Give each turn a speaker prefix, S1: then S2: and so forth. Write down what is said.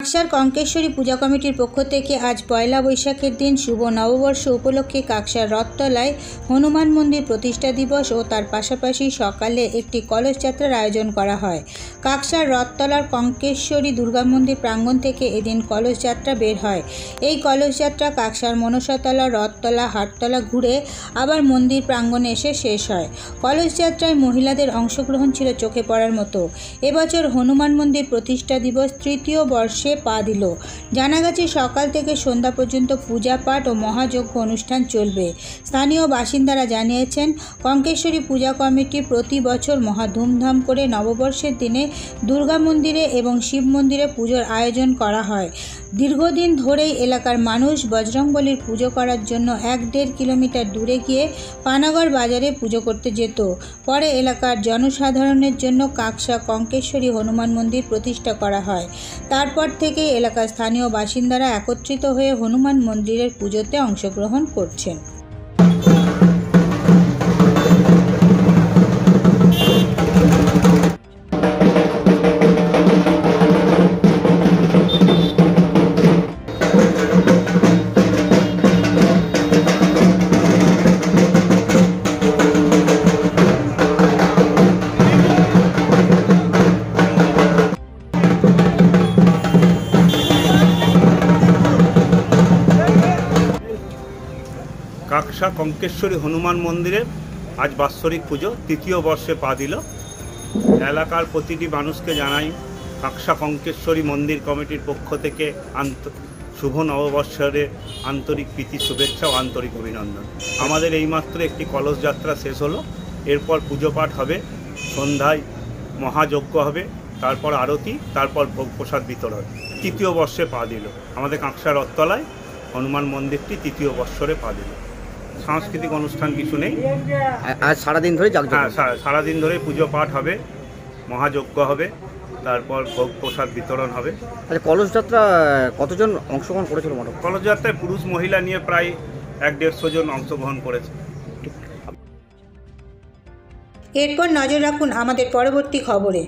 S1: কাকসার কঙ্কেশ্বরী পূজা কমিটির পক্ষ থেকে আজ পয়লা বৈশাখের দিন শুভ নববর্ষ উপলক্ষে কাকসার রথতলায় হনুমান মন্দির প্রতিষ্ঠা দিবস ও তার পাশাপাশি সকালে একটি কলস যাত্রার আয়োজন করা হয়। কাকসার রথতলার কঙ্কেশ্বরী দুর্গা মন্দির প্রাঙ্গণ থেকে এদিন কলস যাত্রা বের হয়। এই কলস যাত্রা কাকসার মনসাতলা, রথতলা, হাটতলা ঘুরে আবার মন্দির প্রাঙ্গণে এসে শেষ হয়। কলস যাত্রায় মহিলাদের অংশগ্রহণ ছিল চোখে পড়ার মতো। এবছর হনুমান মন্দির প্রতিষ্ঠা দিবস তৃতীয় বর্ষে পা দিল। জানা গেছে সকাল থেকে সন্ধ্যা পর্যন্ত পূজা পাঠ ও মহাযজ্ঞ অনুষ্ঠান চলবে। স্থানীয় বাসিন্দারা জানিয়েছেন, কঙ্কেশ্বরী পূজা কমিটি প্রতি বছর মহা ধুমধাম করে নববর্ষের দিনে দুর্গা মন্দিরে এবং শিব মন্দিরে পুজোর আয়োজন করা হয়। দীর্ঘদিন ধরেই এলাকার মানুষ বজরংবলীর পুজো করার জন্য 1-1.5 কিলোমিটার দূরে গিয়ে পানাগড় বাজারে পুজো করতে যেত। পরে এলাকার জনসাধারণের জন্য কাকসা কঙ্কেশ্বরী হনুমান মন্দির প্রতিষ্ঠা করা হয়। তারপর থেকে এলাকার স্থানীয় বাসিন্দারা একত্রিত হয়ে হনুমান মন্দিরের পুজোতে অংশগ্রহণ করছেন।
S2: কাকসা কঙ্কেশ্বরী হনুমান মন্দিরে আজ বাৎসরিক পুজো তৃতীয় বর্ষে পা দিল। এলাকার প্রতিটি মানুষকে জানাই কাকসা কঙ্কেশ্বরী মন্দির কমিটির পক্ষ থেকে শুভ নববর্ষরে আন্তরিক প্রীতি শুভেচ্ছা ও আন্তরিক অভিনন্দন। আমাদের এইমাত্র একটি কলস যাত্রা শেষ হলো, এরপর পুজো পাঠ হবে, সন্ধ্যায় মহাযজ্ঞ হবে, তারপর আরতি, তারপর ভোগ প্রসাদ বিতরণ। তৃতীয় বর্ষে পা দিল আমাদের কাকসা রথতলায় হনুমান মন্দিরটি তৃতীয় বৎসরে পা দিল। সাংস্কৃতিক অনুষ্ঠান কিছু নেই,
S3: আজ সারাদিন ধরে
S2: সারাদিন ধরে পুজো পাঠ হবে, মহাযজ্ঞ হবে, তারপর ভোগ প্রসাদ বিতরণ হবে।
S3: আচ্ছা, কলস যাত্রা কতজন অংশগ্রহণ করেছিল?
S2: কলস যাত্রায় পুরুষ মহিলা নিয়ে প্রায় 150 জন অংশগ্রহণ করেছে।
S1: এরপর নজর রাখুন আমাদের পরবর্তী খবরে।